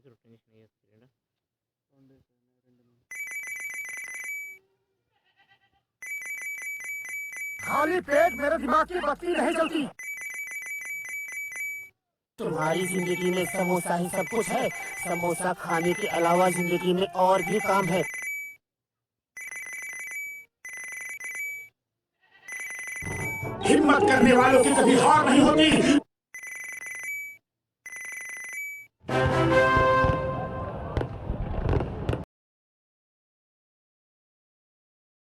Tension नहीं है ना। खाली पेट मेरे दिमाग की बत्ती नहीं जलती। तुम्हारी जिंदगी में समोसा ही सब कुछ है। समोसा खाने के अलावा जिंदगी में और भी काम है। हिम्मत करने वालों की कभी हार नहीं होती।